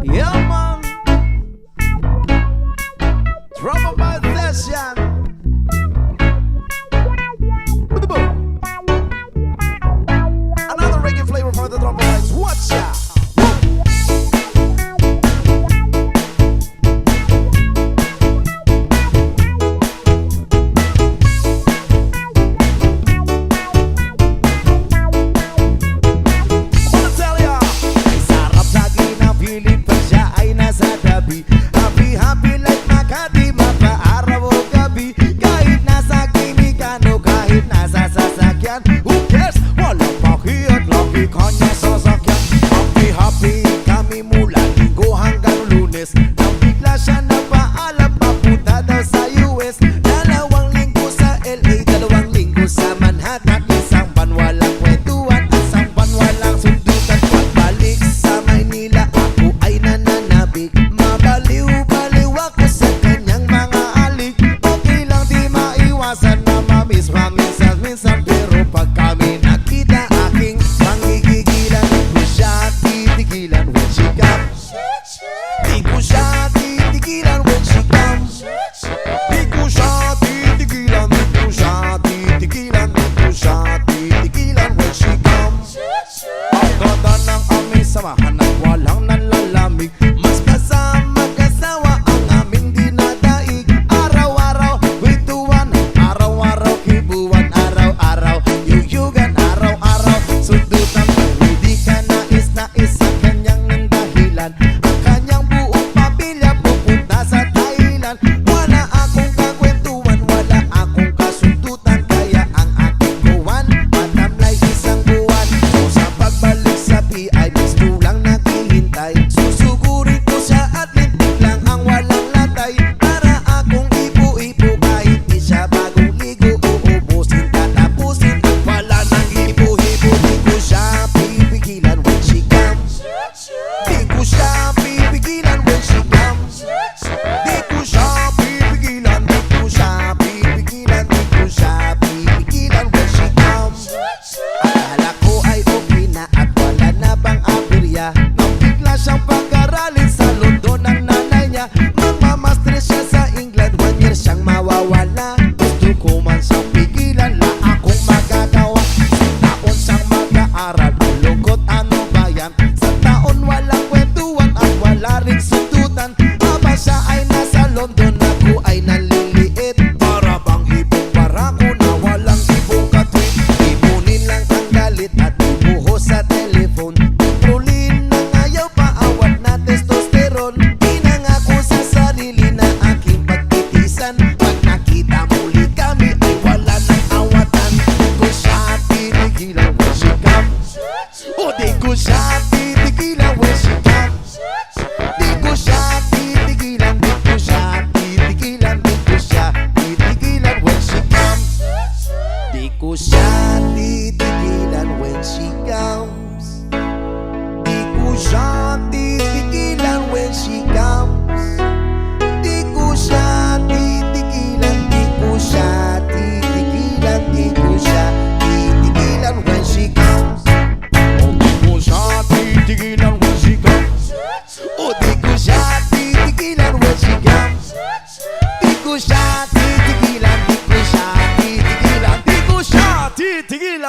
Yeah, man. Trouble by session. Another reggae flavor for the trouble lights. Watch out.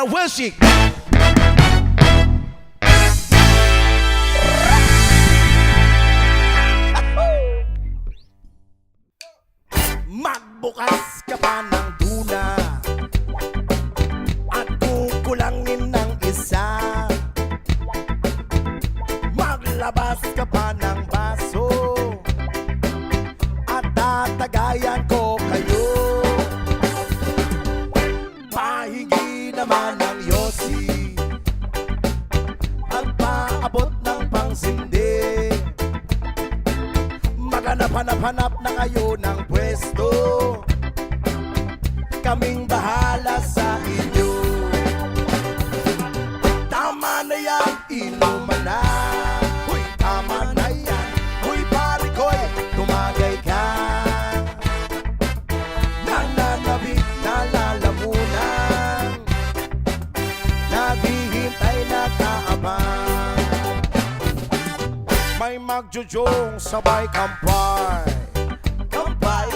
Worship. Magbukas ka pa ng duna at kukulangin ng isa. Maglabas ka pa ng baso at tatagayan ko kayo. Pahingi naman ng yosi at paabot ng pangsindi. Maghanap-hanap na kayo ng pwesto, kaming bahala sa inyo. Tama na yan, inuman na. Huy, tama na yan. Huy, pare ko'y tumagay ka. Nananabik na lalamunan, naghihintay na kaabang. magjujong sabay kampay. Kampay,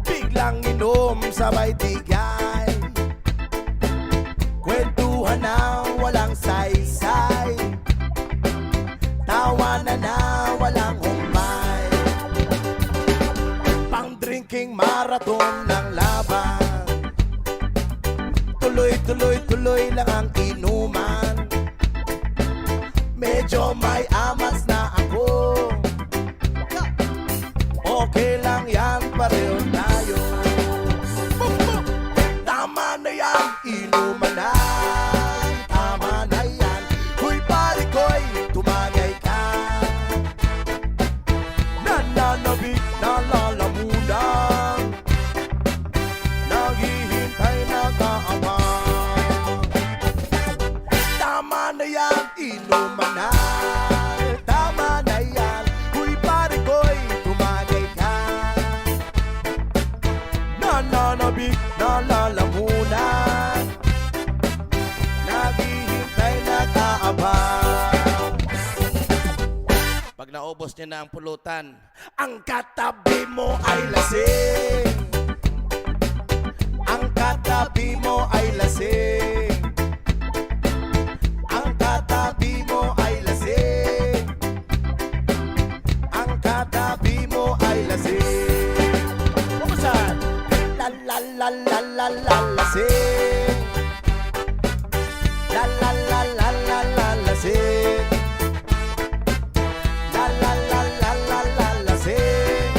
biglang inom sabay tigay. Kwentuhan na walang saysay, tawanan na walang humay. Pang drinking marathon ng laban, tuloy lang ang inuman. Medyo may amas na ako, okay lang yan, pareho tayo. Tama na yan, inuman na. Tama na yan, huy pare ko'y tumagay ka. Nananabik na lalamunan, naghihintay na kaabang. Tama na yan, inuman na. Tama na yan, huy pare ko'y tumagay ka. Nananabik na lalamunan, naghihintay na kaabang. Pag naubos niya na ang pulutan, ang katabi mo ay lasing. Ang katabi mo ay lasing. Ang katabi mo ay lasing. Ang katabi mo ay lasing. Buksan! La la la la la la lasing. La la la la la la lasing. La la la la la la lasing.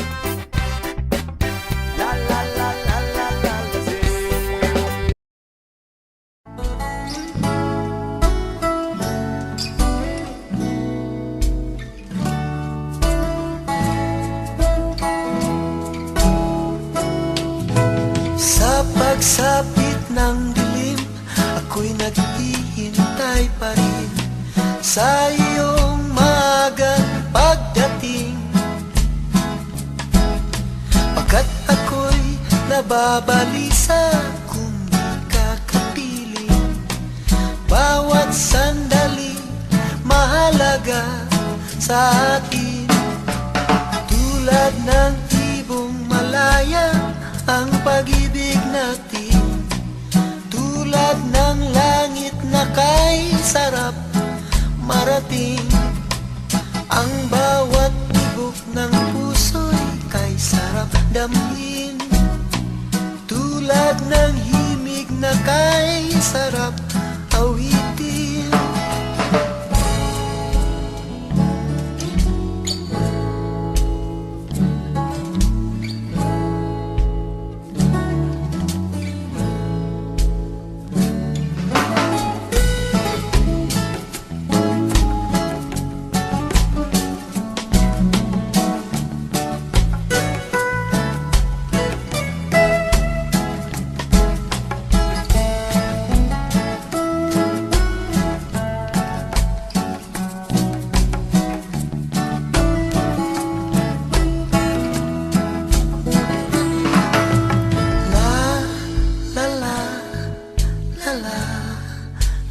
La la la la la la lasing. Sa pagsapit ng dilim, ako'y naghihintay pa rin sa iyong maagang pagdating. Pagkat ako'y nababalisa kung di ka kapiling. Bawat sandali mahalaga sa atin. Tulad ng ibong malaya ang pag-ibig natin, tulad ng langit na kay sarap marating. Ang bawat tibok ng puso'y kay sarap damhin, tulad ng himig na kay sarap awitin.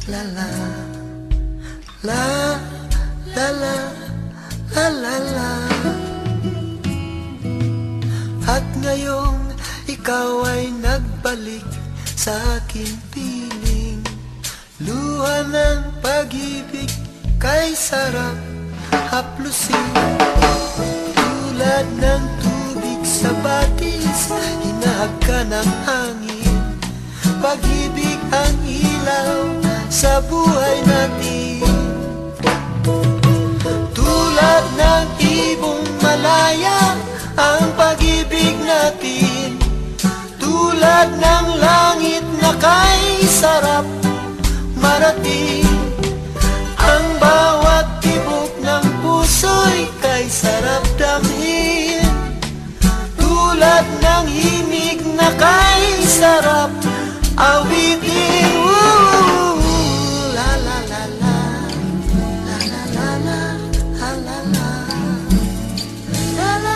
La la la la la la la la. At ngayong ikaw ay nagbalik sa aking piling, luha ng pag-ibig kay sarap haplusin. Tulad ng tubig sa batis, hinahag ng hangin. Pag-ibig ang ilaw sa buhay natin. Tulad ng ibong malaya ang pag-ibig natin. Tulad ng langit na kay sarap marating. Ang bawat tibok ng puso'y kay sarap damhin. Tulad ng himig na kay sarap awitin. La la la la, la la la la, la la la, la la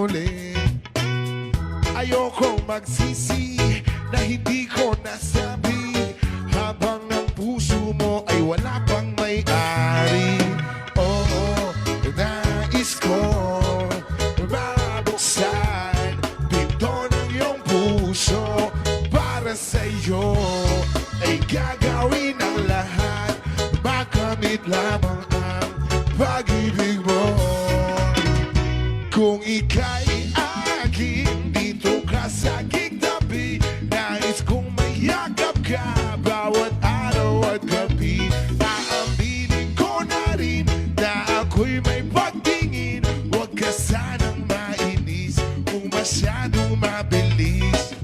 muli. Ayokong magsisi na hindi ko nasabi, habang ang puso mo ay wala pang may-ari. Oo, nais ko mabuksan pinto ng iyong puso. Para sa'yo ay gagawin ang lahat, makamit lamang ang pag-ibig mo. Kung ika'y aking, dito ka sa aking tabi, nais kong mayakap ka bawat araw at gabi. Aaminin ko na rin na ako'y may pagtingin, huwag ka sanang mainis kung masyadong mabilis.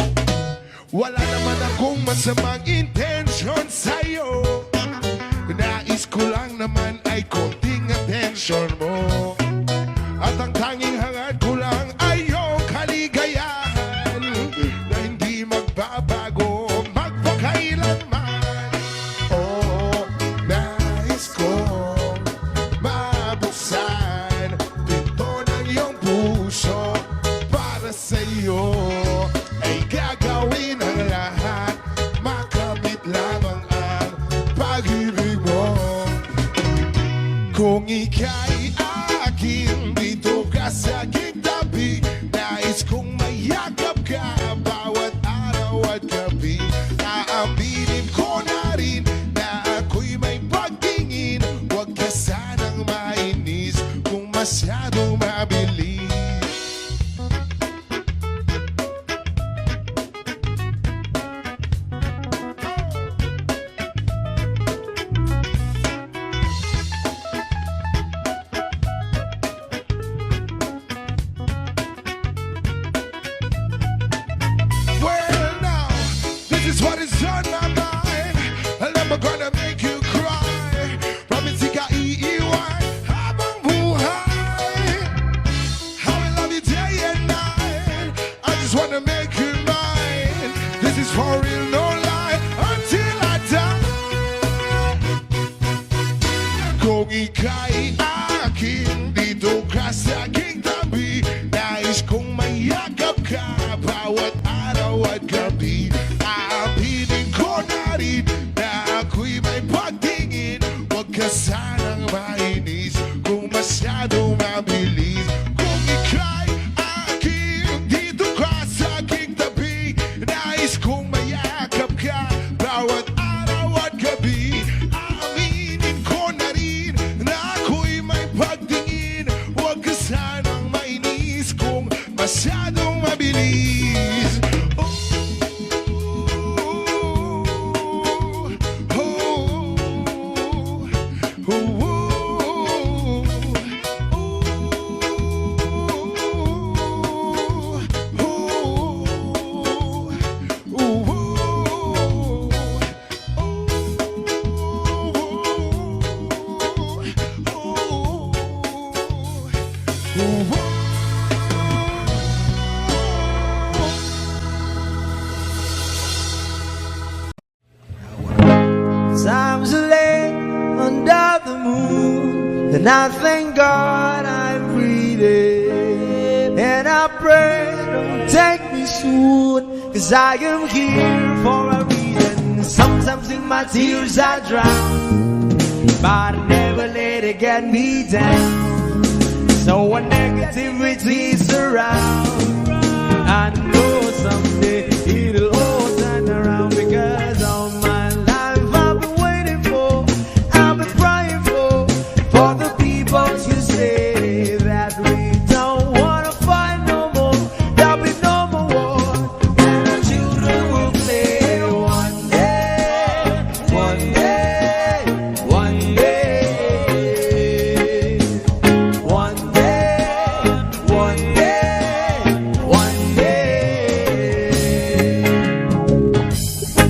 Wala naman akong masamang intensyon sa'yo, nais ko lang naman ay konting atensyon mo. At ang tanging hangad ko lang ay iyong kaligayahan na hindi magbabago magpakailanman. Oo, nais kong mabuksan pinto ng iyong puso. Para sa'yo ay gagawin ang lahat, makamit lamang ang pag-ibig mo. Kung ika'y akin, dito ka sa aking tabi, nais kong mayakap ka bawat araw at gabi. Aaminin ko na rin na ako'y may pagtingin, huwag ka sanang mainis kung masyadong mabilis. Well now, this is what is on my mind, and I'm gonna make you cry. Promise ika-iiwan habang buhay. I will love you day and night, I just wanna make you mine. This is for real, no lie, until I die. Kung ika'y akin, dito ka sa aking tabi, nais kong mayakap ka bawat araw at gabi. Aaminin ko na rin na ako'y may pagtingin, huwag ka sanang mainis kung masyadong mabilis. Kung ika'y akin, dito ka sa aking tabi, nais kong mayakap ka bawat araw at gabi. Aaminin ko na rin na ako'y may pagtingin, huwag ka sanang mainis kung masyadong mabilis. Times late under the moon, and I thank God I'm breathing. And I pray don't take me soon, 'cause I am here for a reason. Sometimes in my tears I drown, but I never let it get me down. So when negativity surround, I know someday it'll all turn around, because all my life I've been waiting for, I've been praying for the people to say that we don't wanna fight no more, there'll be no more war, and our children will play one day, one day, one day, one day, one day, one day.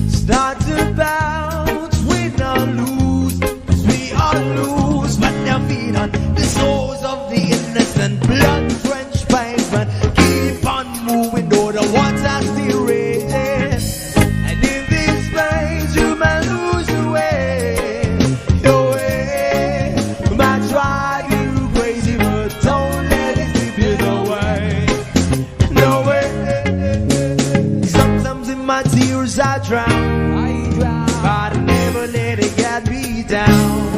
Start to bounce, we not lose, 'cause we all lose, but they're feed on the souls of the innocent, blood-drenched pavement. Keep on moving, though the water's still raging. And in this space, you might lose your way. Might drive you crazy, but don't let it slip you away. but I never let it get me down.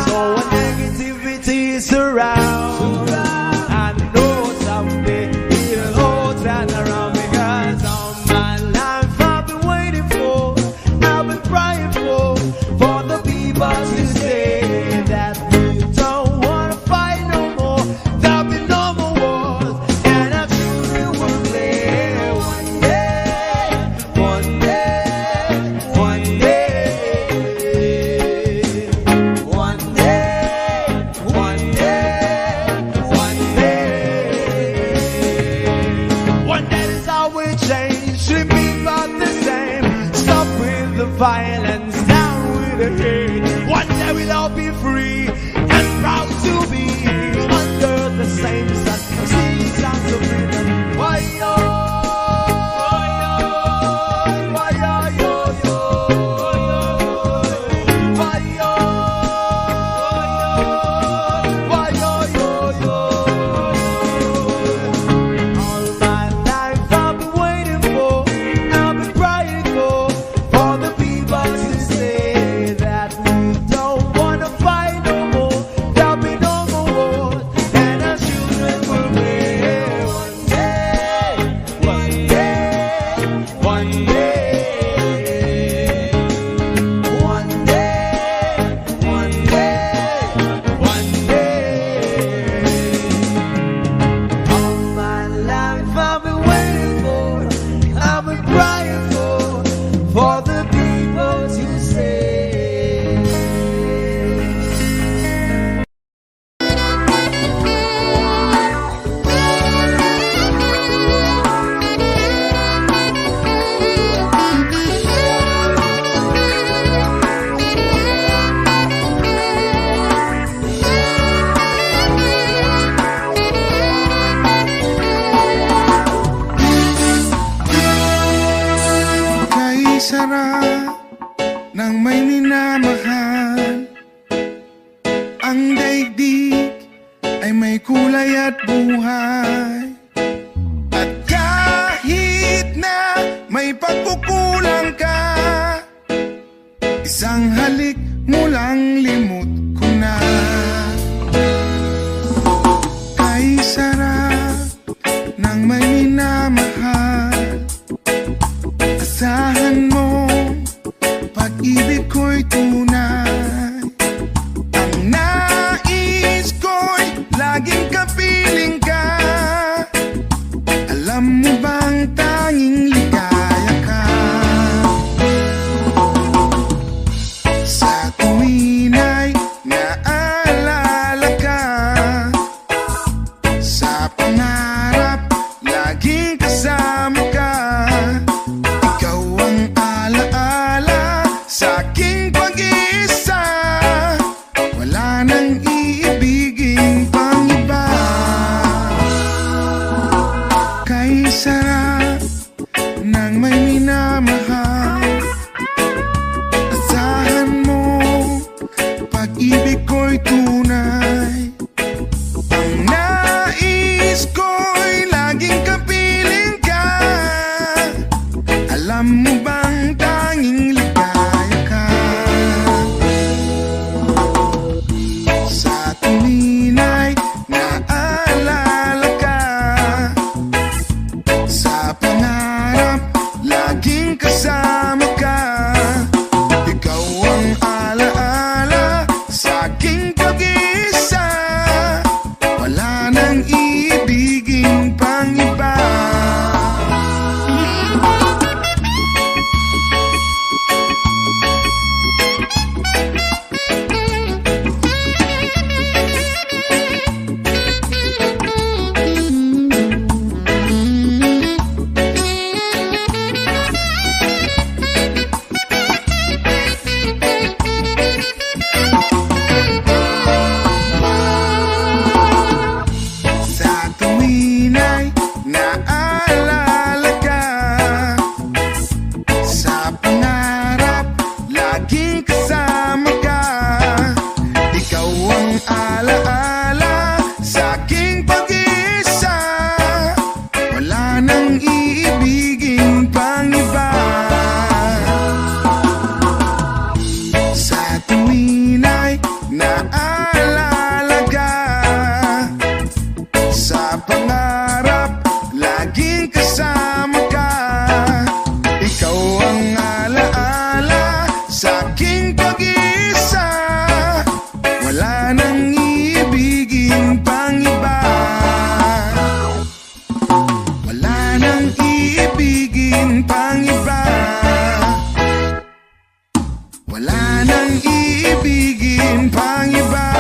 So when negativity surrounds, I know someday it'll all turn around, because all my life I've been waiting for, I've been praying for the people to say that we don't wanna fight no more. There'll be no more wars, and our children will play one day, one day, one day, one day, one day, one day. One day is how we change, should be about the same. Stop with the violence, down with the hate. One day we'll all be free and proud to be under the same sun. See sounds of freedom. Why yo? Why yo yo yo? Why yo? Why yo yo yo? All my life I've been waiting for, I've been crying for the people to say that we don't wanna fight no more. There'll be no more wars, and our children will live one day, one day, one day, one day, one day, one day. All my life I've been waiting for, I've been crying for the people to say. Kay sarap ng may minamahal, ang daigdig ay may kulay at buhay. At kahit na may pagkukulang ka, isang halik mo lang limot ko na. Kay sarap ng may minamahal, asahan mo, pag-ibig ko'y tunay. Ang nais ko'y laging kapiling ka. Alam mo bang tanging ligaya ka? Sa tuwin ay Wala nang iibigin pang iba.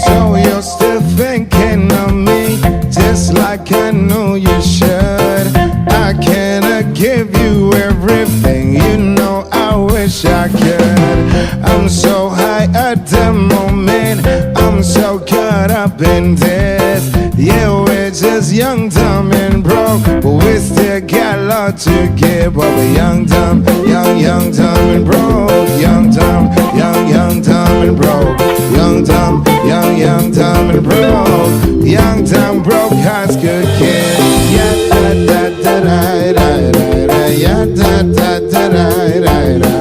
So you're still thinking of me, just like I know you should. I cannot give you everything, you know I wish I could. I'm so high at the moment, I'm so caught up in this. Yeah, we're just young, dumb, and broke, but we still got a lot to give. But we're young, dumb, young, dumb, and broke. Young, dumb, young, dumb, and broke. Young, dumb, young, dumb, and broke. Young, dumb, broke high school kid. Yeah, da da da da da da. Yeah, da da da da da da.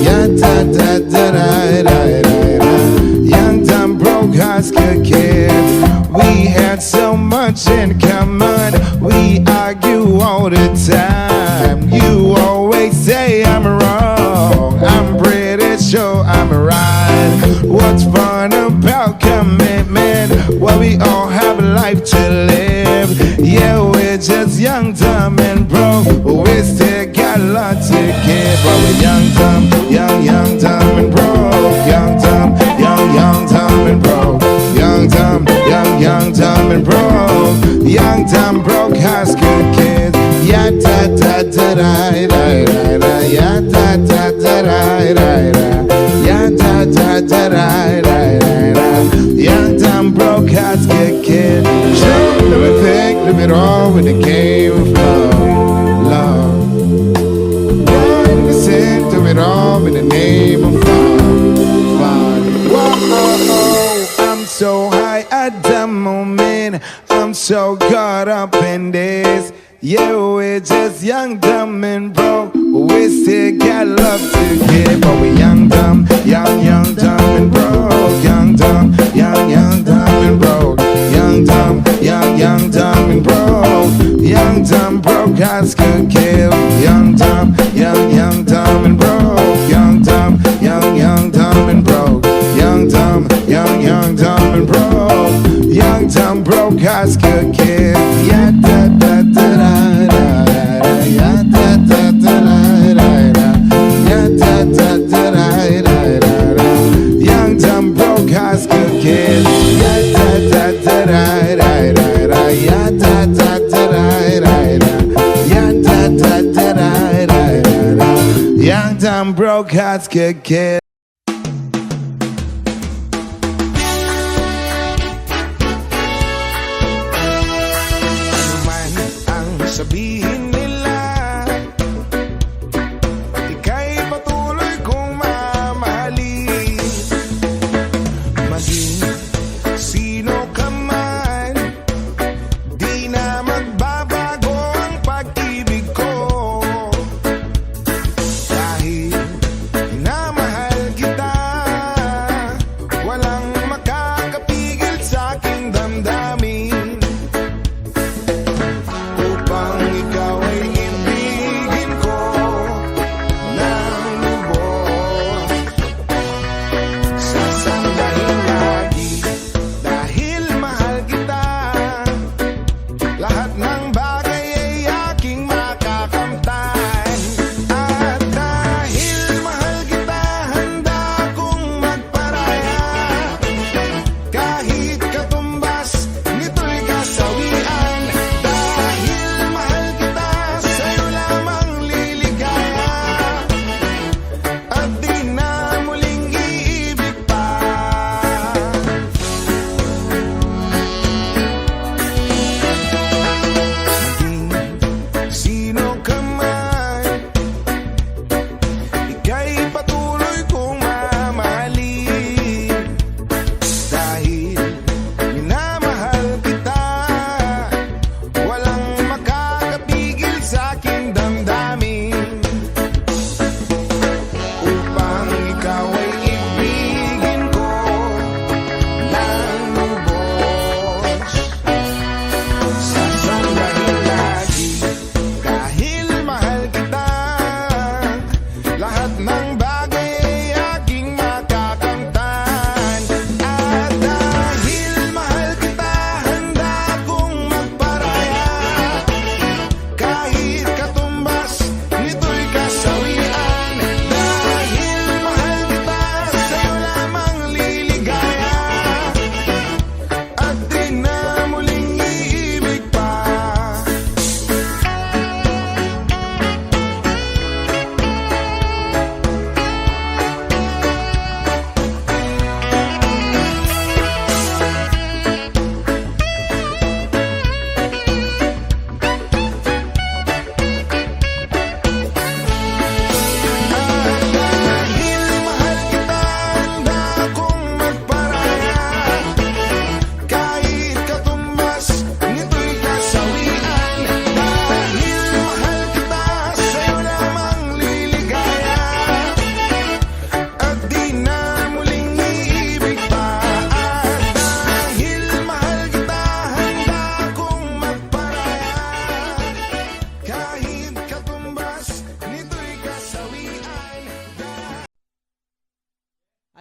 Yeah, da da da da da da. Young, dumb, broke high school kid. We had so much in common. We argue all the time. You always say I'm wrong. I'm pretty sure I'm right. What's fun about commitment? Well, we all have a life to live. Yeah, we're just young, dumb, and broke, but we still got a lot to give. But we're young, dumb, young, dumb, and broke. Young, dumb, young, dumb, and broke. Young, dumb, young, dumb, and broke. Young, dumb, broke high school kids. Yeah, da da da da da da da. Yeah, da da da da da da. Yeah, da da da da da da. Young, dumb, broke high school kid. Sure, let me think, let me roll with the game of love. One listen to it all in the name of fun. Whoa, I'm so high at the moment, I'm so caught up in this. Yeah, we're just young, dumb, and broke, but we still got love to give. But we're young, dumb, young, dumb, and broke. Young, dumb, young, dumb, and broke. Young, dumb, young, dumb, and broke. Young, dumb, broke high school kid. Young, dumb, young, dumb, and broke. Young, dumb, young, dumb, and broke. Young, dumb, young, dumb, and broke. Young, dumb, broke high school kid. Yeah, da da da da da da. Yeah, da da da da da da. Yeah, da da da da da da. Young, dumb, broke high school kid. Yeah, da da da da da da. Yeah, da da da da da da. Yeah, da da da da da da. Young, dumb, broke high school kid. Sabihin nila, ika'y patuloy kong mamahalin. Maging sino ka man, di na magbabago ang pag-ibig ko. Dahil minamahal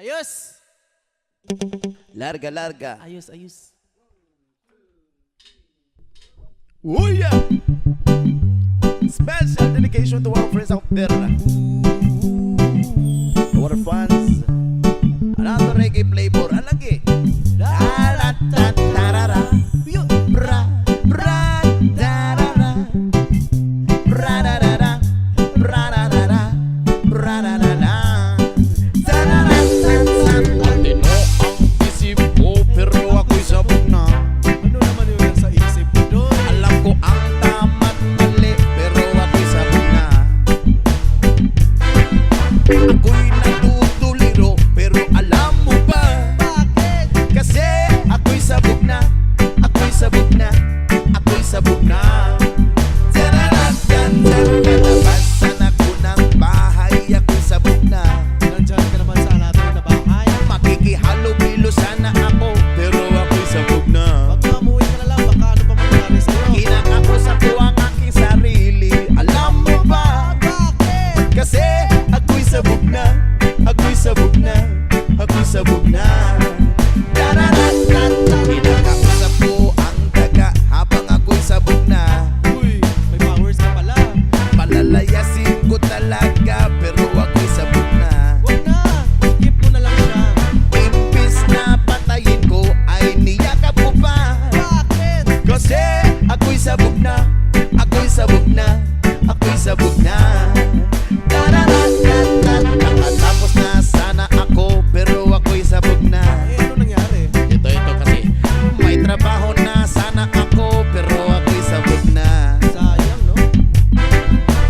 Ayos! Larga, larga. Ayos, ayos. Oh yeah! Special dedication to our friends out there. Our fans. Another reggae flavor. Alagi. Tarara. Bra, bra, tarara. Bra-da-da-da. Bra-da-da-da. Bra-da-da-da. Tarara-tan-tan. Matino ang isip ko, pero ako'y sabog na. Ano naman yung nasa isip mo doon? Alam ko ang tama't mali, pero ako'y sabog na. Ako'y natutuliro, pero alam mo ba? Bakit? Kasi ako'y sabog na. Ako'y sabog na. Ako'y sabog na. Nalabasan ako ng bahay, ako'y sabog na. Nandyan ka naman sa natin na bahay. Makikihalo-bilo sana ako, pero ako'y sabog na. Pag mamuwi ka na lang, baka ano pa mangyari sa'yo? Kinakausap ko ang aking sarili. Alam mo ba? Bakit? Kasi ako'y sabog na. Ako'y sabog na. Ako'y sabog na. Kinakausap ko ang daga habang ako'y sabog na. Uy, may powers ka pala. Palalayasin ko talaga, pero ako'y sabog na. Huwag na, skip mo na lang siya. Imbis na patayin ko ay niyakap ko pa. Bakit? Kasi ako'y sabog na. Ako'y sabog na. Ako'y sabog na. Nakatapos na sana ako, pero ako'y sabog na. Eh, ano nangyari? Ito kasi may trabaho na sana ako, pero ako'y sabog na. Sayang, no?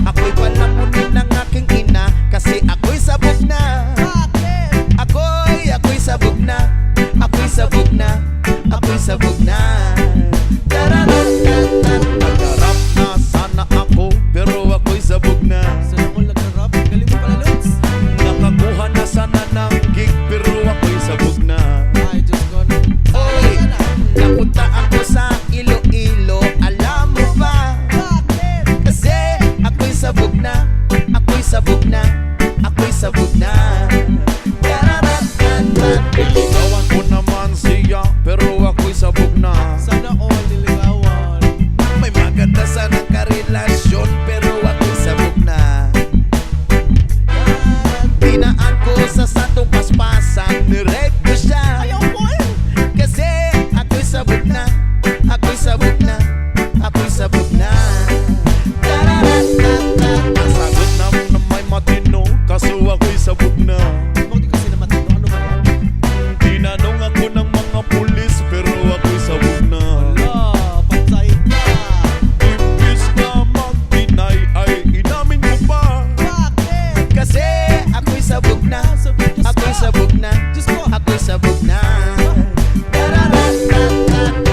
Ako'y palamunin ng aking ina, kasi ako'y sabog na. Bakit? Ako'y sabog na. Ako'y sabog na. Ako'y sabog na. Nagharap na sana ako, pero ako'y sabog na. Saan ako nag-rap? Galing mo pala, Lutz. Nakakuha na sana ng gig, pero ako'y sabog na. Ay, Diyos ko na. Oy, napunta ako sa Iloilo, alam mo ba? Bakit? Kasi ako'y sabog na. Ako'y sabog na. Ako'y sabog na. Niligawan ko naman siya, pero ako'y sabog na. Sana all niligawan. May maganda sanang karelasyon, pero ako'y sabog na. Pinaan ko sa satong paspasan, nirep ko siya. Ayaw mo eh. Kasi ako'y sabog na. Ako'y sabog na. Ako'y sabog na. Ang sagot naman na may matino, kaso ako'y sabog na. Bakit kasi naman ito? Ano ba yan? Tinanong ako ng mga pulis, pero ako'y sabog na. Ala, pansayin ka. Imbis na mag-deny ay inamin ko pa. Bakit? Kasi ako'y sabog na. Ako'y sabog na. Diyos ko. Ako'y sabog na.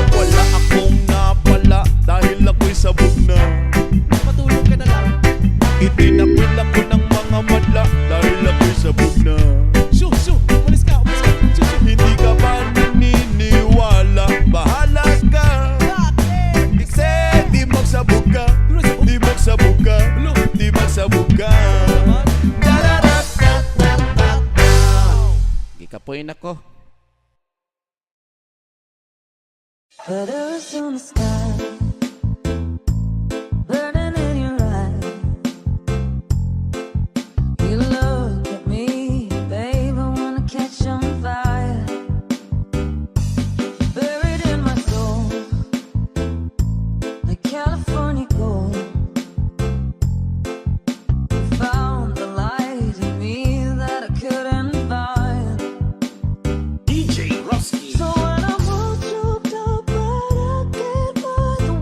Wala akong napala dahil ako'y sabog na. Matulog ka na lang. Itinapil ako ng mga madla dahil ako'y sabog na. Shoo, shoo. Umalis ka, umalis ka. Shoo, shoo. Hindi ka ba naniniwala? Bahala ka. Bakit? Kasi di magsabog ka. Di magsabog ka. Di magsabog ka. Naman. Gikapoy ako. Shadows on the sky, burning in your eyes. You look at me, babe, I wanna catch on fire. Buried in my soul, like California gold. Found the light in me that I couldn't find. DJ Rusky. So when I'm all choked up, but I can't find the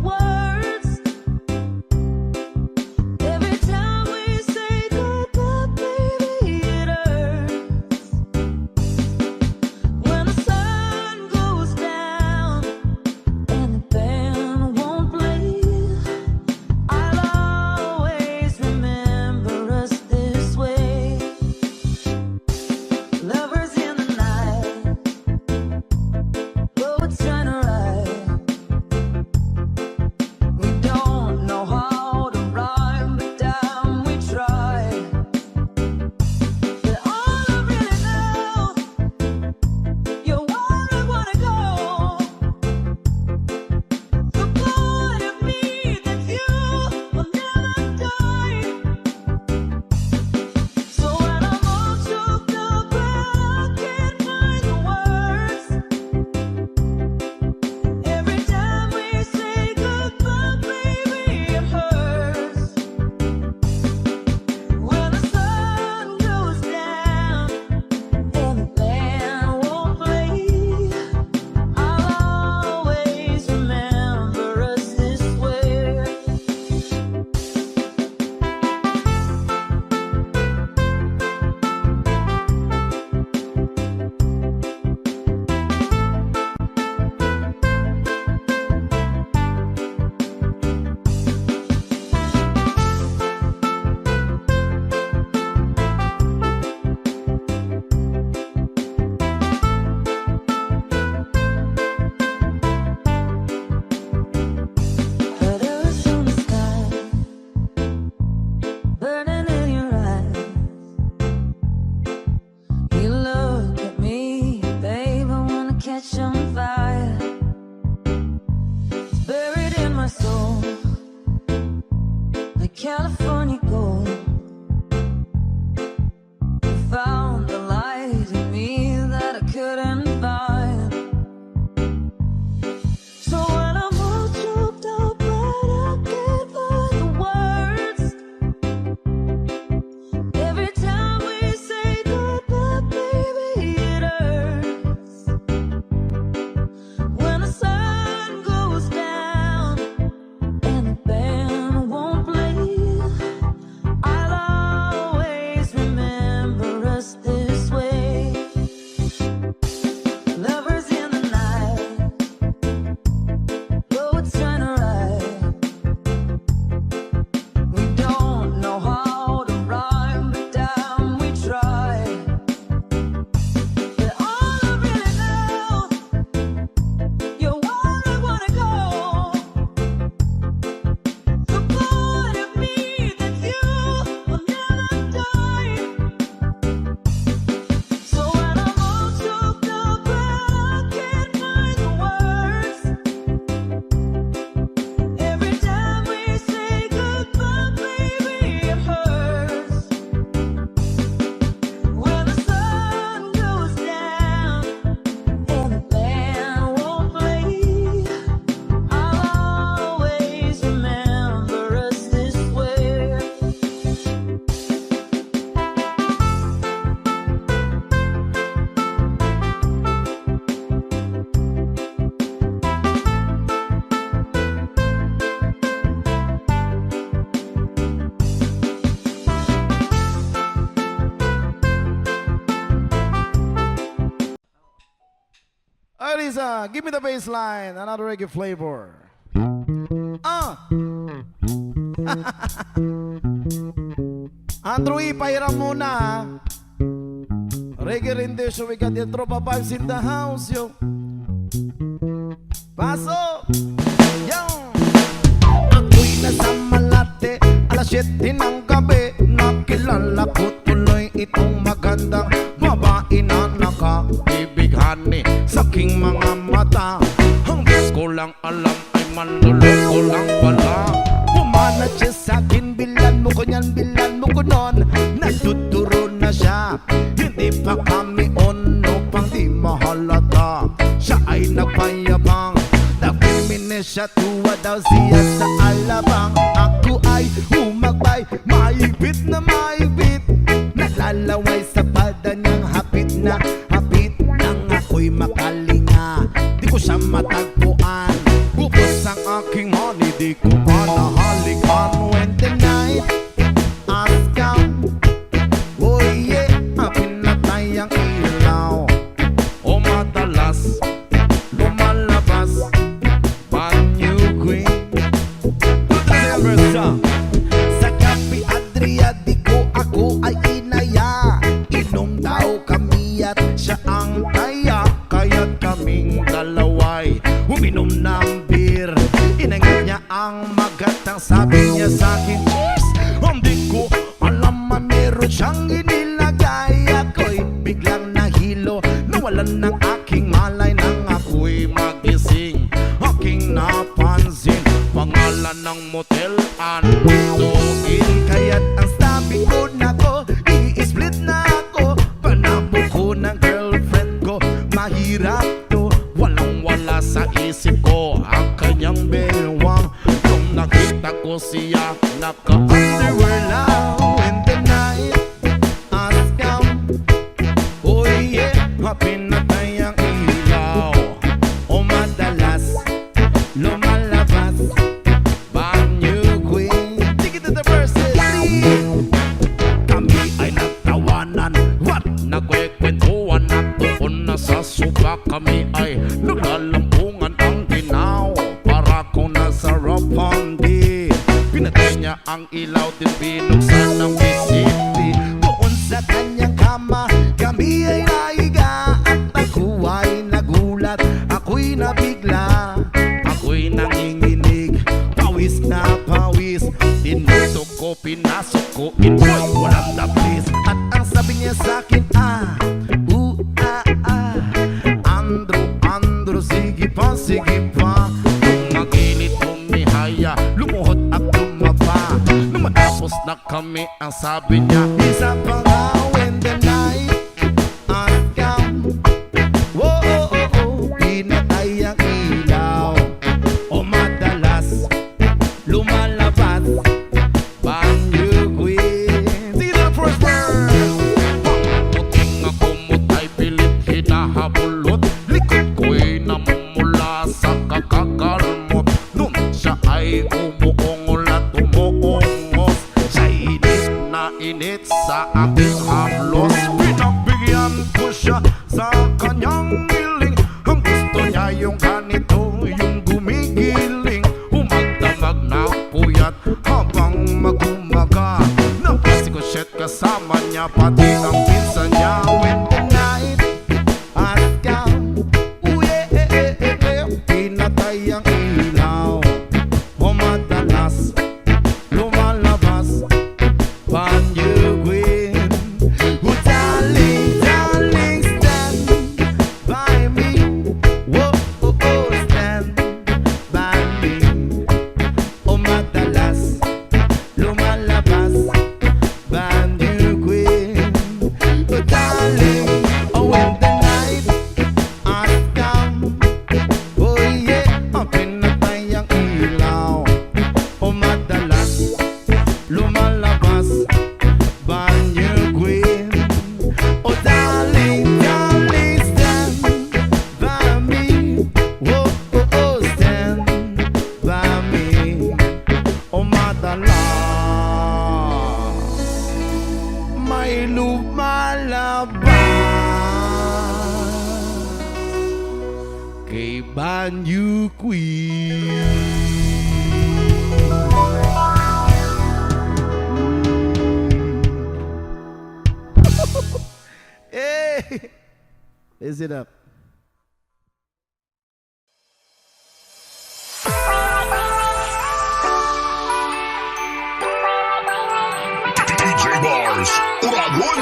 California gold. You found the light in me that I couldn't find. So when I'm all choked up, but I can't find the words. Every time we say goodbye, baby, it hurts. When the sun goes down and the band won't play, I'll always remember us this way. Lovers in the night, though it's kinda right. We don't know how to rhyme, but damn, we try. But all I really know, you're where I wanna go. The part of me that you will never die. So when I'm all choked up and I can't find the words, every time we say goodbye, baby, it hurts. When the sun goes down and the band won't play, I'll always remember us this way. Lisa, give me the bass line. Another reggae flavor. Andrew, ipahiram muna. Reggae rendition, we got the Tropa vibes in the house, yo. Paso! Yo! Ako'y nasa Malate, alas 7 ng gabi. Nakilala ko tuloy itong magandang babae na nakaibighan sa aking mga mata. Hanggang ko lang alam ay manluloko lang pala. Pumanat siya sa akin, bilan mo ko niyan, bilan mo ko nun. Nagtuturo na siya, hindi pa kami ono pang di mahalata. Siya ay nagpayabang, nagpiminis siya, tuwa daw siya sa alabang. Ako ay humagbay, maibit na maibit. Nalalaway sa palda niyang hapit na hapit. Nang ako'y makalinga, di ko siya matagpuan. Bukos ang aking money, di ko pa nahalikan. When the night has come, oh yeah, pinatay ang ilaw. O madalas lumalabas Banyo Queen. Sa Cafe Adria, di ko ako ay inaya. Inom daw kami at siya ang taya. Kaya't kaming dalaway uminom ng beer. Inangat niya ang magatang, sabi niya sa'kin, cheers! Hindi ko alam man meron siyang inilagay. Ako'y biglang nahilo, nawalan ng aking malay. Nang ako'y magising, aking napansin pangalan ng motel, Antuin. Kaya't ang sabi ko na ko, i-split na ako. Panabo ko ng girlfriend ko, mahirap to. Walang-wala sa isip ko ang kanyang bewang. Nung nakita ko siya, naka-underwear lang. When the night has come, oh yeah, pinatay ang ilaw. O madalas lumalabas Banyo Queen. Take it to the verses. Kami ay nagtawanan, what? Nagkwekwentuhan na doon na sa suba. Kami ay naglalampungan ang ginaw. Para kung nasa Roppongi. Pinatay niya ang ilaw, din binuksan ng bisiti. Doon sa kanyang kama, kami ay naiga. At ako ay nagulat, ako'y nabigla. Ako'y nanginginig, pawis na pawis. Tinutok ko, pinasok ko, inboy, walang tapis. At ang sabi niya sa'kin, Andrew, sige pa, sige pa. Nung nagilit, humihaya, lumuhod at lumaba. Nung Tapos na kami, ang sabi niya, Isa pa nga when the night has come. Whoa, oh, oh, oh. Pinatay ang ilaw. O madalas lumalabas Banyo Queen. Di na first verse. Puting ako mutay pilit hinahabulot. Likod ko'y namumula sa kakakalmot. Nun siya ay umuungol at umuungos. Siya'y init sa aking haplos. Pinagbigyan ko siya sa kanyang hiling. Ang gusto niya yung ganito, yung gumigiling. Humagdamag na puyat habang magumaga. Napasikoshet kasama niya pati ang pinsan niya. When the night has come. Ooh, yeah, eh, eh, eh, eh. Pinatay ang ilaw. O madalas lumalabas Banyo Queen. Oh, darling, darling, stand by me. Whoa, oh, oh, stand by me. O madalas lumalabas Banyo Queen. Oh, darling, oh, when the night has come. Oh, yeah, pinatay ang ilaw. O madalas lumalabas Banyo Queen. Oh, darling, darling, stand by me. Whoa, oh, oh, stand by me. Oh, madalas may lumalabas kay Banyo Queen. Hey, is it up? DJ Bars, Uragon.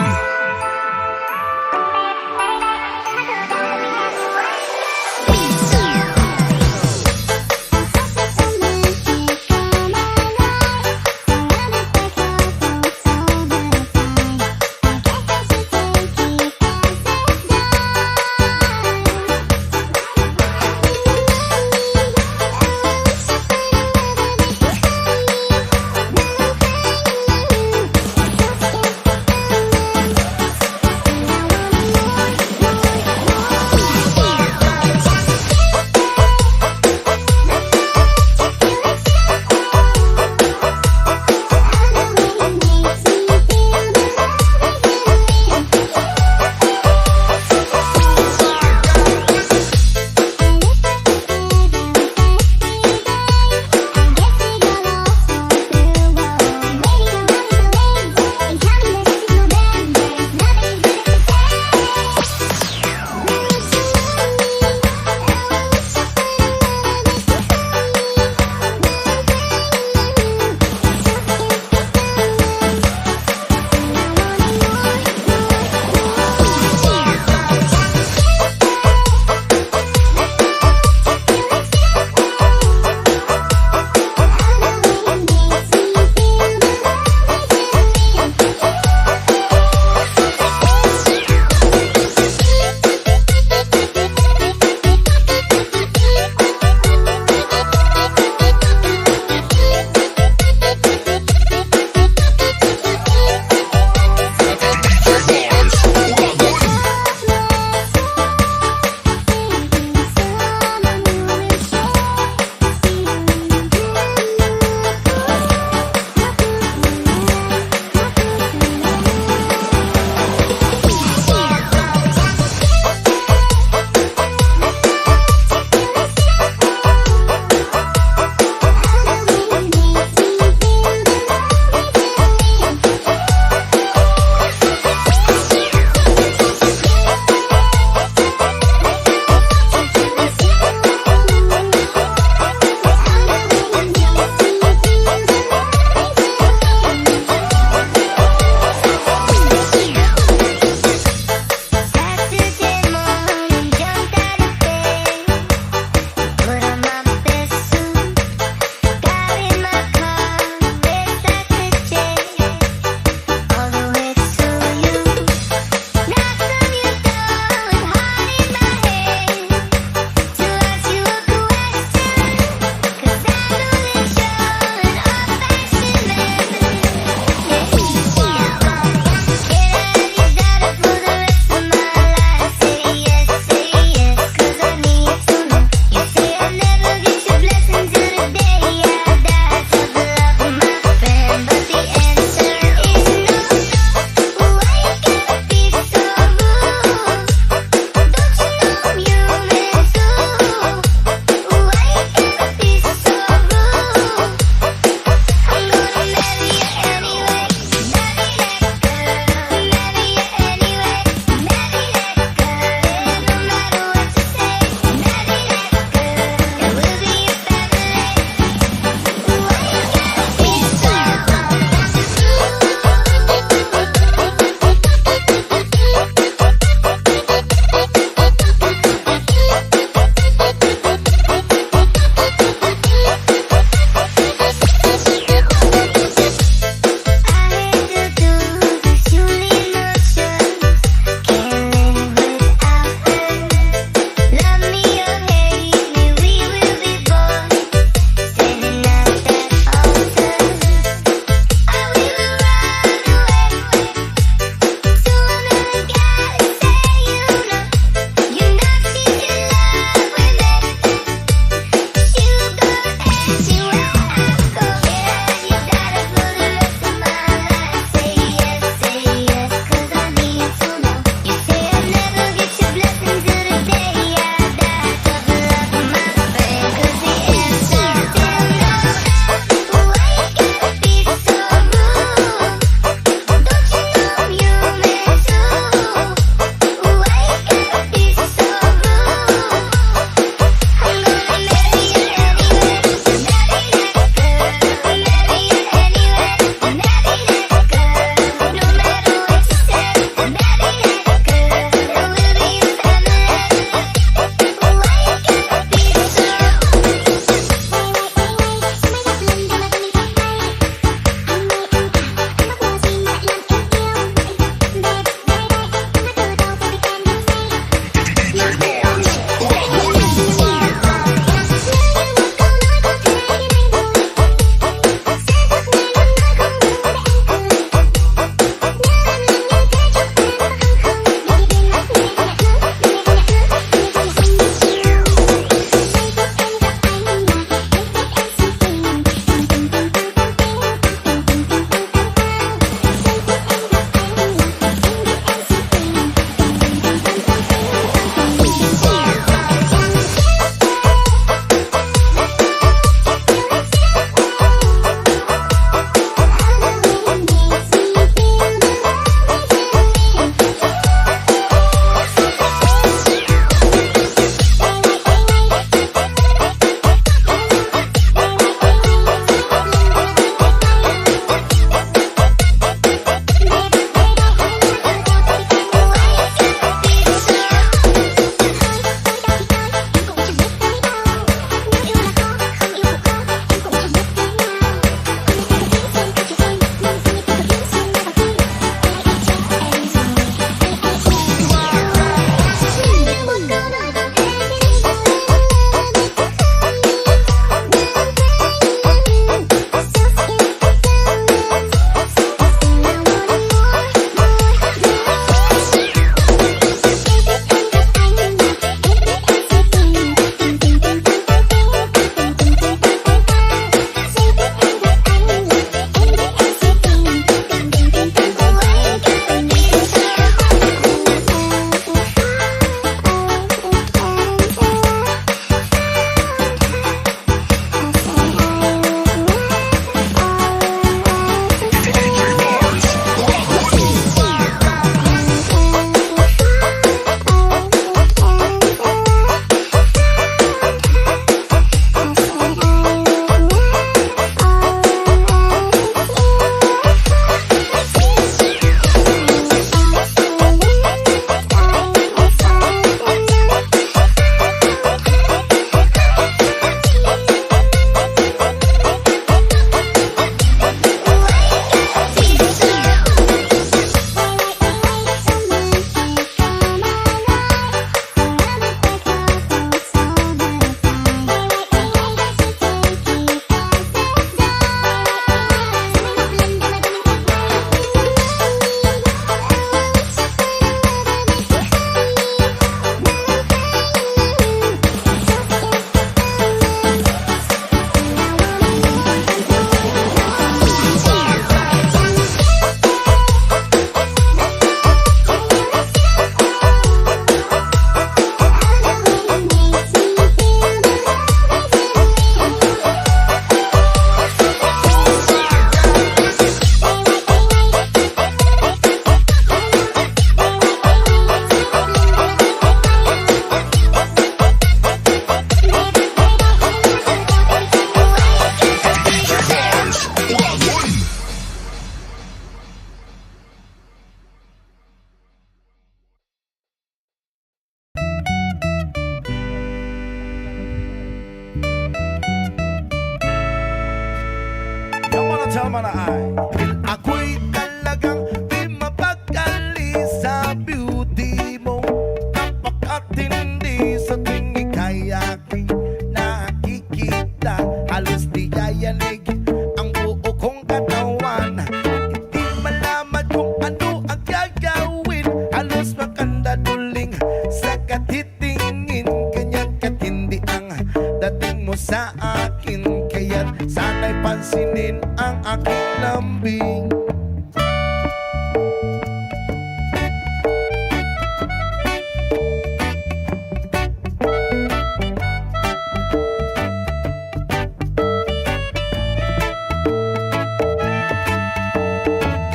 lambing.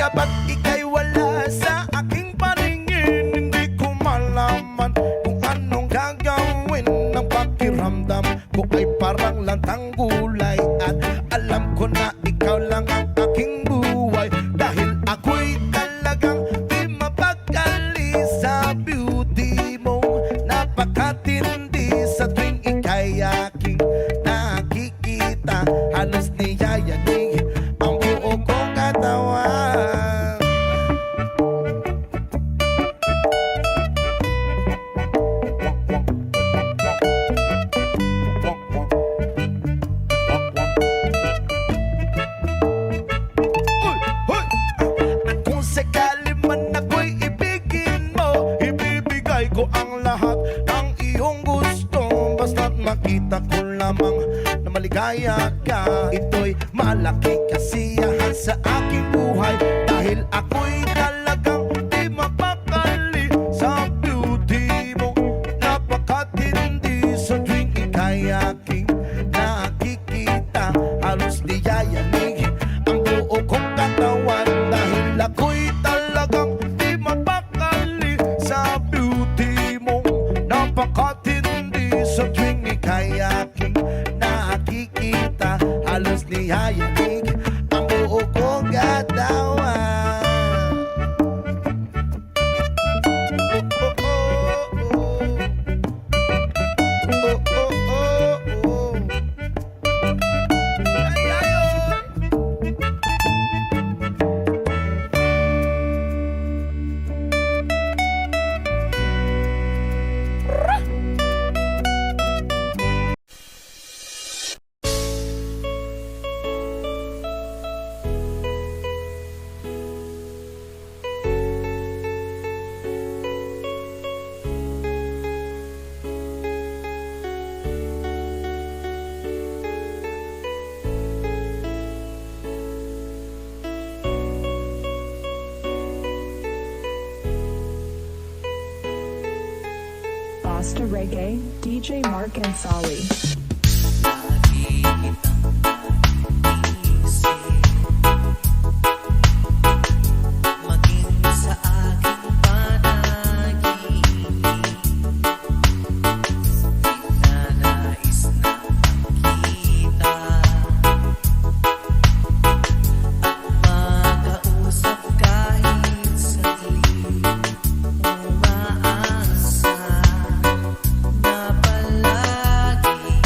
Kapag ika'y wala sa aking paningin, hindi ko malaman kung anong gagawin. Ng pakiramdam ko ay parang lantang gulay, at alam ko na ikaw lang ang aking buhay. Dahil ako'y talagang di mapakali sa beauty mo. Napakatindi sa tuwing ika'y aking nakikita. Halos niyayanig ang buo kong katawan. At kung sakali man ako'y ibigin mo, ibibigay ko ang lahat ng iyong gusto. Basta't makita ko lamang na maligaya ka. Ito'y malaking kasiyahan sa aking buhay. Dahil ako'y talagang di mapakali sa beauty mo. Napakatindi sa tuwing ika'y aking nakikita. Halos niyayanig ang buo kong katawan. Dahil ako'y talagang di mapakali sa beauty mo. Napakatindi sa tuwing ika'y aking nakikita. Halos niyayanig ang buo kong katawan. Ay, ay, oh. Basta Reggae, DJ Mark and Solly. Maging sa aking panaginip, ninanais na makita at makausap kahit saglit. Umaasa na palagi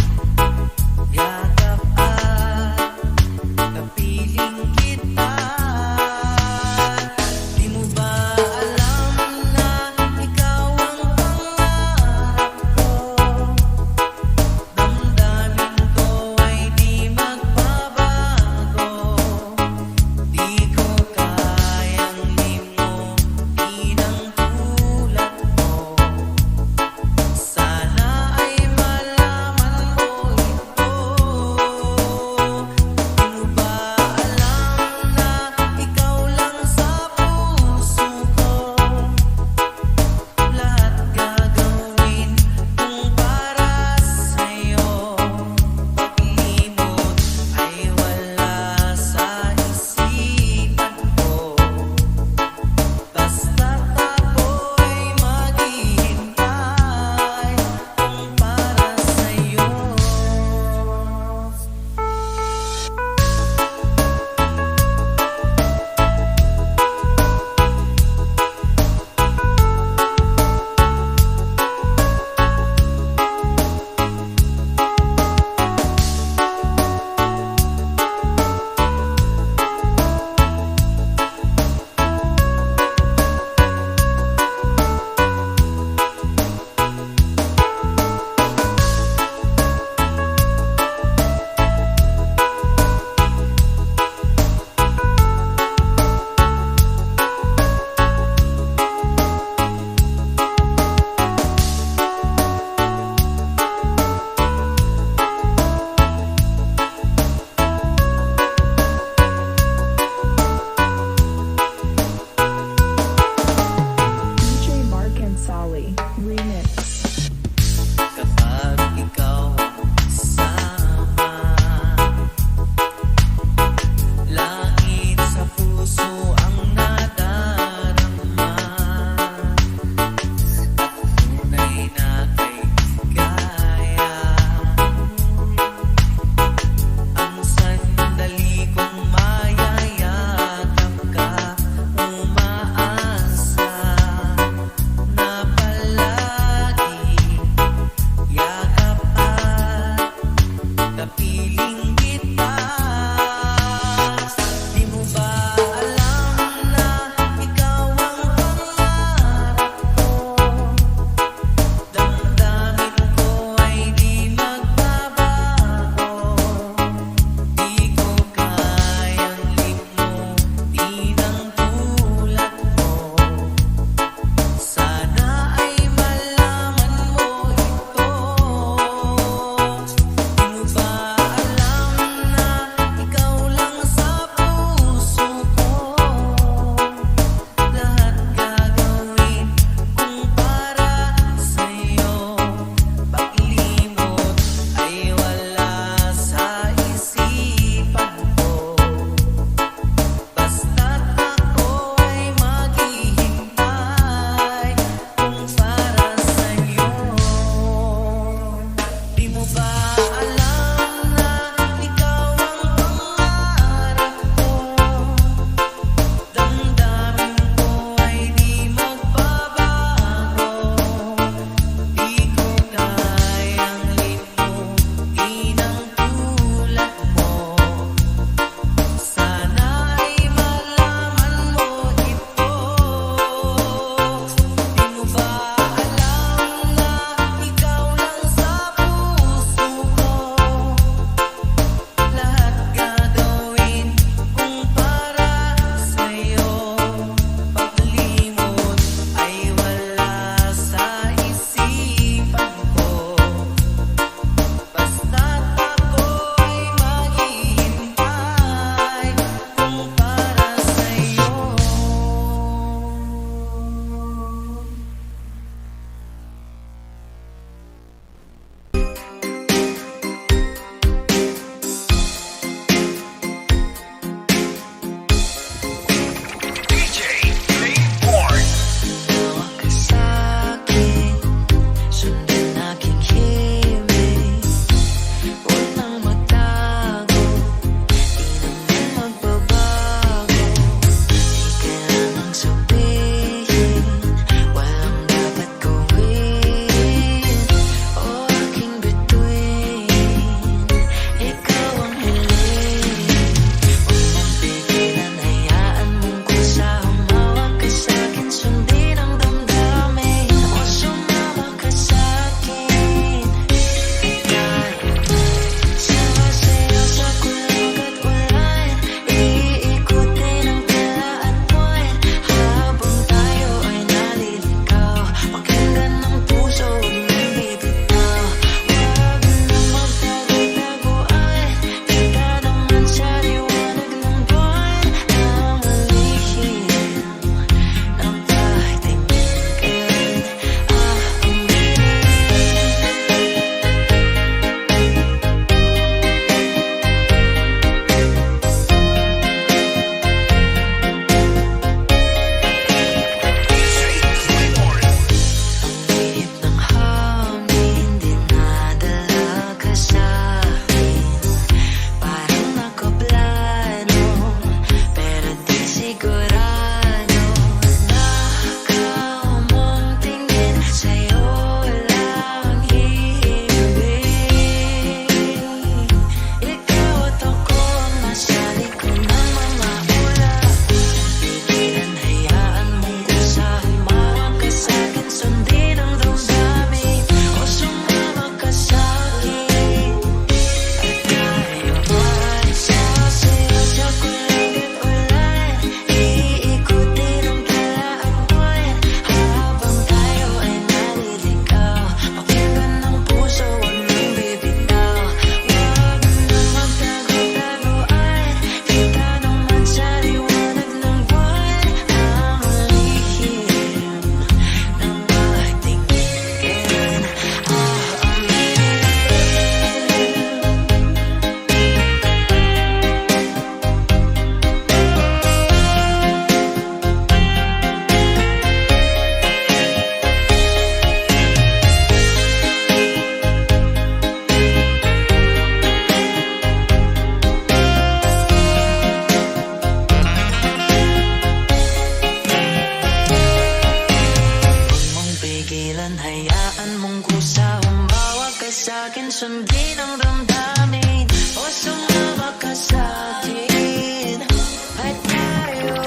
sigurado na ikaw mong tingin sa'yo lang hihiling. Ikaw at ako nasa likod ng mga ulap. Pigilan, hayaan mong kusahin, mawag ka sa'kin, sundin ang damdamin o sumama ka sa'kin. At tayo ay sasayaw sa kulay ulan, iikutin ang talaan buwan habang tayo ay naliligaw. Pakinggan ng puso, huwag nang bibitaw. Huwag nang magtago-tagoan, kita naman sa liwanag ng buwan ang lihim ng bawat tingin. Huwag mong pigilan, hayaan mong kusahang bawag ka sa'kin, sundin ang damdamin o sumama ka sa'kin. At tayo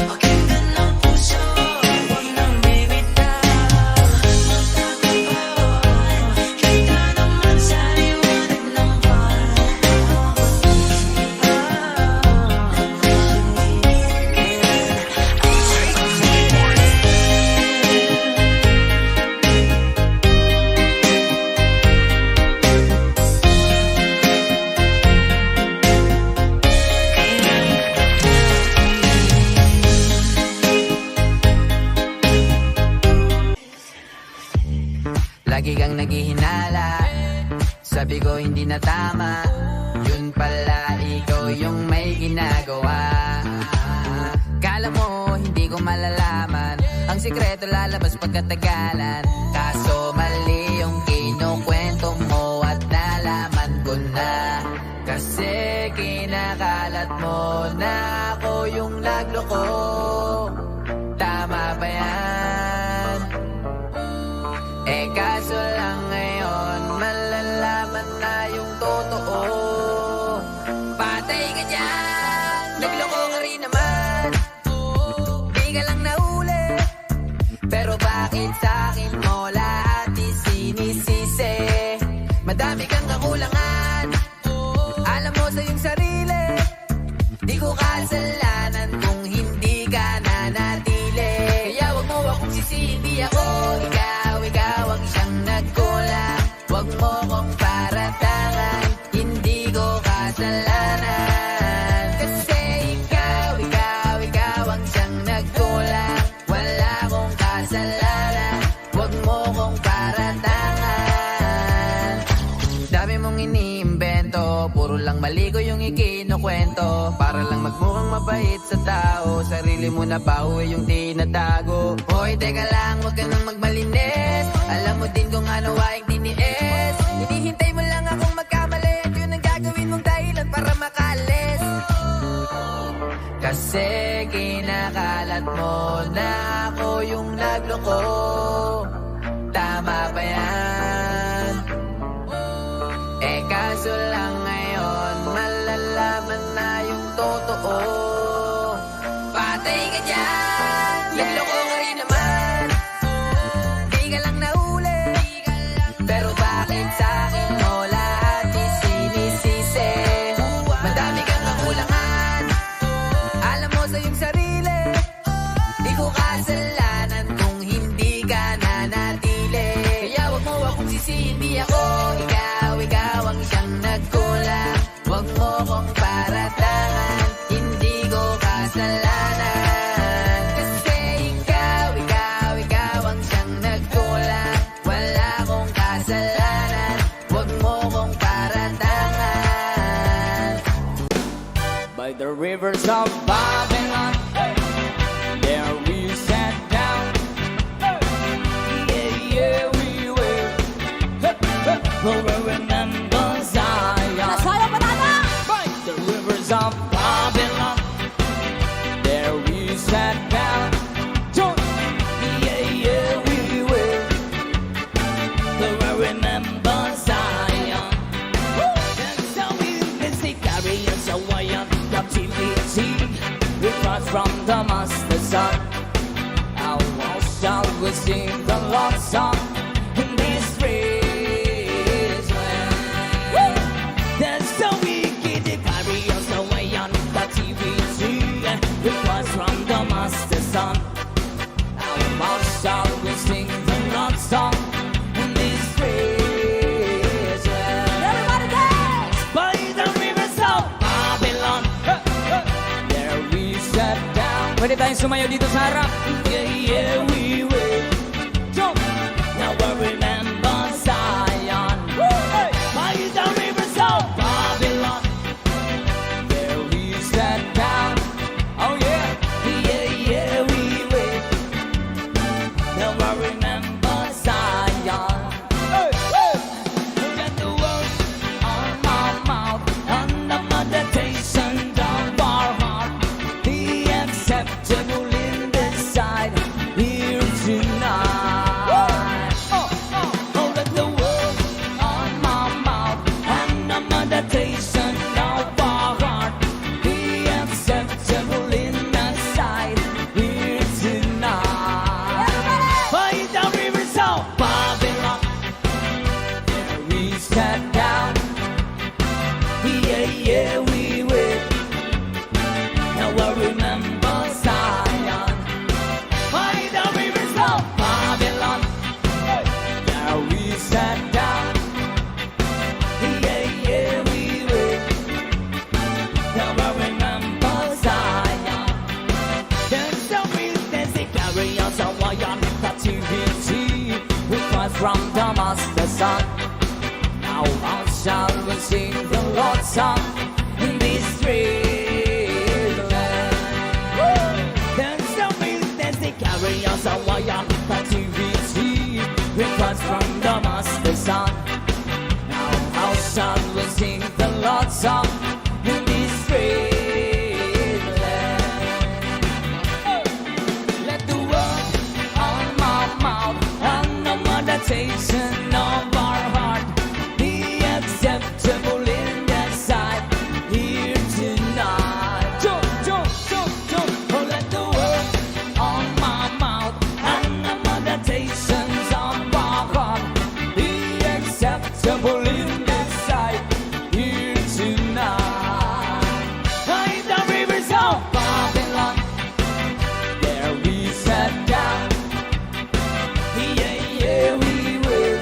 pakinggan ng puso, huwag nang bibitaw. Magtagumpaan, kita naman sa liwanag ng buwan. Lagi kang naghihinala, sabi ko hindi na tama, yun pala ikaw yung may ginagawa. Kala mo hindi ko malalaman, ang sikreto lalabas pagkatagalan. Kaso mali yung kinukwento mo at nalaman ko na, kasi kinakalat mo na ako yung nagloko. Tama ba yan? Eh kaso lang ngayon malalaman na yung totoo. Patay ka dyan, nagloko ka rin naman, di ka lang nahuli. Pero bakit sa'kin mo lahat isinisisi? Madami kang kakulangan, alam mo sa iyong sarili. Di ko kasalanan kung hindi ka nanatili. Kaya wag mo akong sisihin, di ako ikaw ang siyang nagkulang. Wag mo kong paratangan, hindi ko kasalanan. Kasi ikaw ang siyang nagkulang. Wala kong kasalanan, wag mo kong paratangan. Dami mong iniimbento, puro lang mali ko yung ikinukwento. Para lang magmukhang mabait sa tao, sarili mo na pauwi yung tinatago. Hoy, teka lang, wag ka nang magmalinis, alam mo din kung ano aking tiniis. Hinihintay mo lang akong magkamali, at yun ang gagawin mong dahilan para makalis. Kasi kinakalat mo na ako yung nagloko. Tama ba yan? Eh kaso lang ngayon malalaman na yung totoo. Patay ka dyan, nagloko ka rin naman, di ka lang nahuli. Pero bakit sa'kin mo lahat isinisisi? Madami kang kakulangan, alam mo sa iyong sarili. Di ko kasalanan kung hindi ka nanatili. Kaya wag mo akong sisihin, di ako ikaw ang siyang nagkulang. Wag mo kong paratangan, hindi ko kasalanan. Kasi ikaw ang siyang nagkulang. Wala kong kasalanan, wag mo kong paratangan. By the rivers of Babylon, there we sat down. Yeah, yeah. will remember Zion. Nasayang banana! By the rivers of Babylon, there we sat down. Yeah, yeah, we will. Will remember Zion. That's how we busy carry us away on captivity. We cross from Damascus sun. How long shall we sing the Lord's song in this praise land? That's how we get it carry us away on captivity. We cross from Damascus sun. How long shall we sing the Lord's song in this praise land? Everybody dance! By the rivers of Babylon, there we sat down. Pwede tayong sumayaw dito sa harap. Yeah, yeah, we will. Jump! Now we remember Zion. By the rivers of Babylon, there we sat down. Oh yeah, yeah, yeah, we will. Now I remember Zion. Look at the words on my mouth, on the meditation of our heart. Be acceptable in this sight here tonight. Oh, let the words on my mouth and the meditation of our heart be acceptable in the sight here tonight. By the rivers of Babylon, there we sat down. Yeah, yeah, we will. Now I remember Zion. By the rivers of Babylon, there we sat down. Yeah, yeah, we will. Now I remember Zion. There's no reason to carry us away on captivity. We cross from Damascus sun. Now how shall we sing the Lord's song in this strange land? There's no reason to carry us away on captivity. We cross from Damascus sun. Now how shall we sing the Lord's song in this strange land? Let the word on my mouth and the meditation of our heart be acceptable in that sight here tonight. Jump, jump, jump, jump. Oh, let the word on my mouth and the meditations of our heart be acceptable in that sight here tonight. By the rivers of Babylon, there we sat down. Yeah, yeah, we will.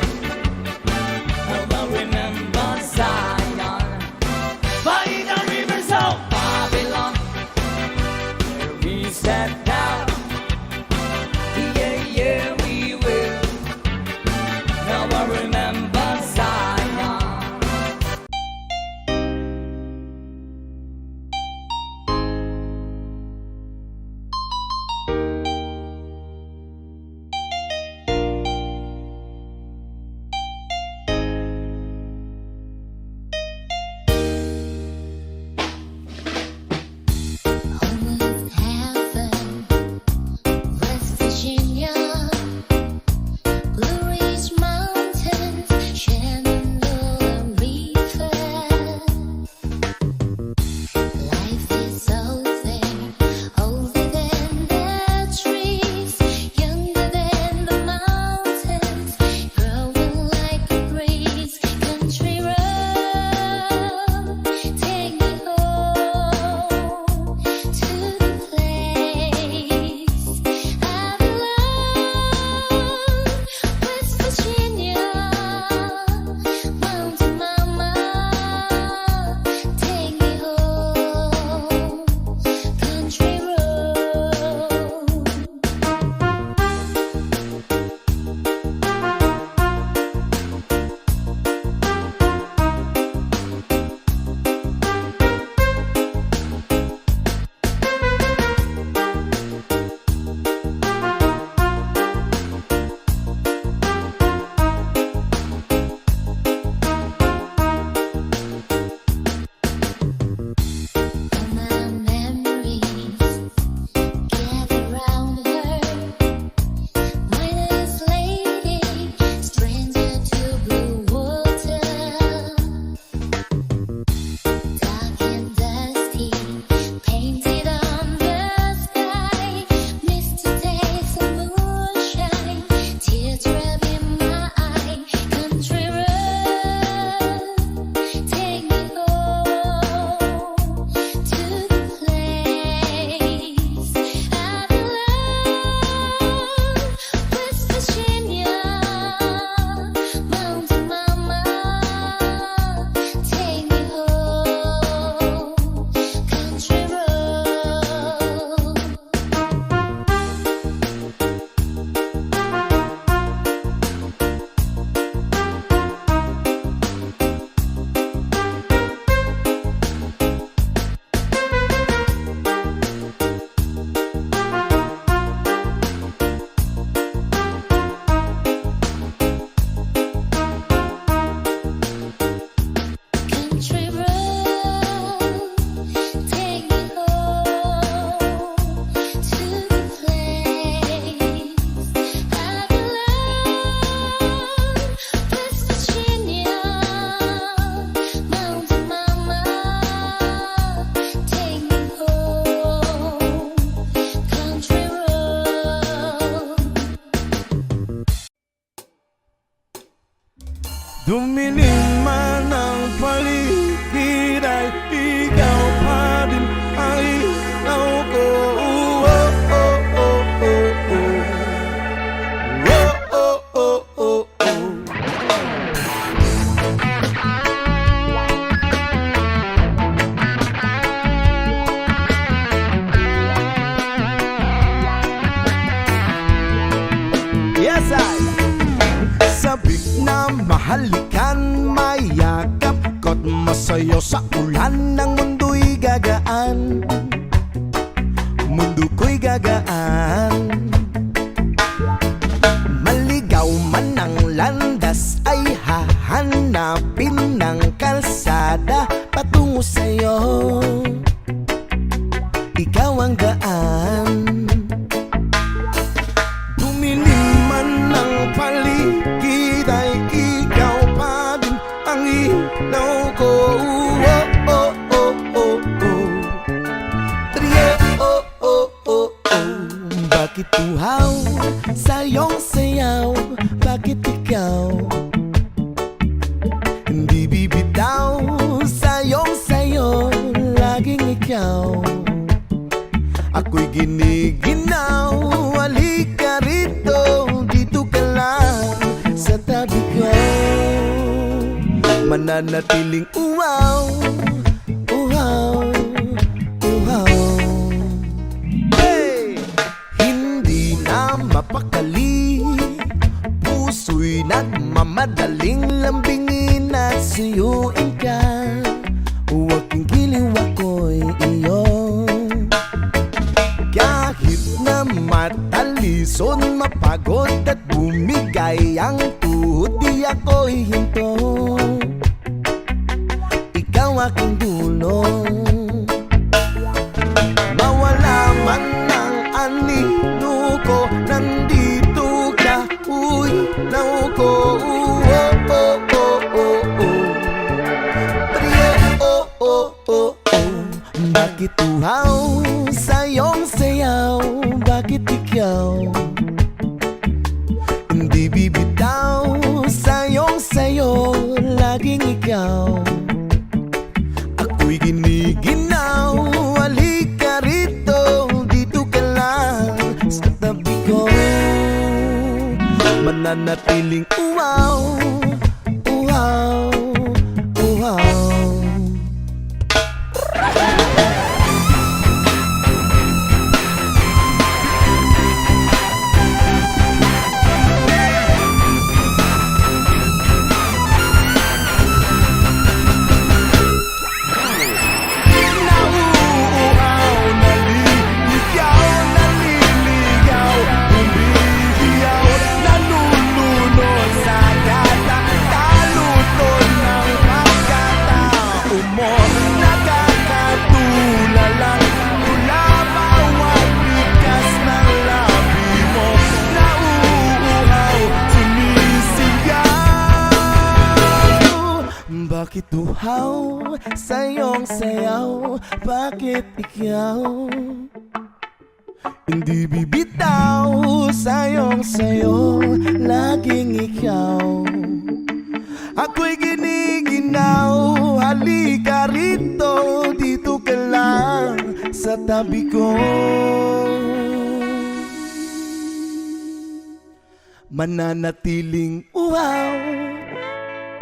Dumilim man ang paligid ay ikaw pa din ang ilaw ko. Oh, oh, oh, oh, oh. Oh, oh, oh, oh, oh. Yes, I sabik na mahalikan, mayakap ko't masayo sa ulan ng mundo'y gagaan. Mundo ko'y gagaan. Maligaw man ang landas ay hahanapin ng kalsada patungo sa'yo. Ikaw ang gaan. Dumilim man ang paligid ay ikaw pa din ang ilaw ko. Oh, oh, oh, oh, oh. Trio, oh, oh, oh, oh. Bakit uhaw sa iyong sayaw? Bakit ikaw hindi bibitaw sa iyong sayo? Laging ikaw ako'y giniginaw. Halika rito, dito ka lang sa tabi ko. Mananatiling uhaw, uhaw, uhaw. Hey! Hindi na mapakali, puso'y nagmamadaling lambingin at suyuin ka. Huwag kang giliw, ako'y iyo. Kahit na matalison, mapagod at bumigay ang tuhod, di ako'y hinto. Ikaw aking dulong. Mawala man ang anino ko, nandito ka, uy, naw ko. Oh, oh, oh, oh, oh. Trio, oh, oh, oh, oh. Bakit uhaw sa iyong sayaw? Bakit ikaw hindi bibitaw sa iyong sayo? Laging ikaw ako'y giniginaw. Halika rito, dito ka lang sa tabi ko. Mananatiling uhaw, uhaw, uhaw. Bakit uhaw sa iyong sayaw? Bakit ikaw hindi bibitaw sa iyong sayo? Laging ikaw ako'y giniginaw. Halika rito, dito ka lang sa tabi ko. Mananatiling uhaw,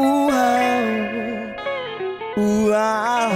uhaw, uhaw.